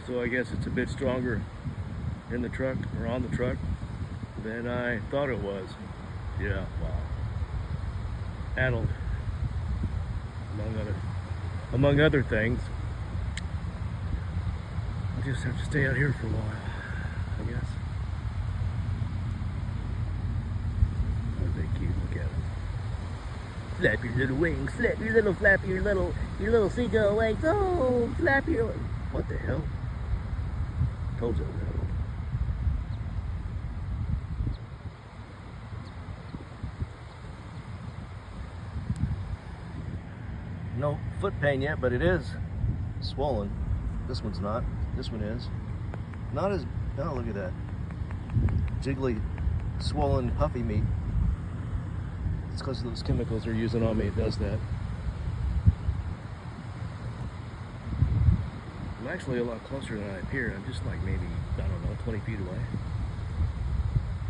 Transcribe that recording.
So I guess it's a bit stronger in the truck or on the truck than I thought it was. Yeah, wow. Addled, among other things. I just have to stay out here for a while, I guess. Aren't they cute? Look at them. Flap your little wings, flap your little seagull wings. Oh, flap your. What the hell? Told you that. No foot pain yet, but it is swollen. This one's not. This one is. Not as, oh, look at that. Jiggly, swollen, puffy meat. It's because of those chemicals they're using on me. It does that. I'm actually a lot closer than I appear. I'm just like maybe, I don't know, 20 feet away.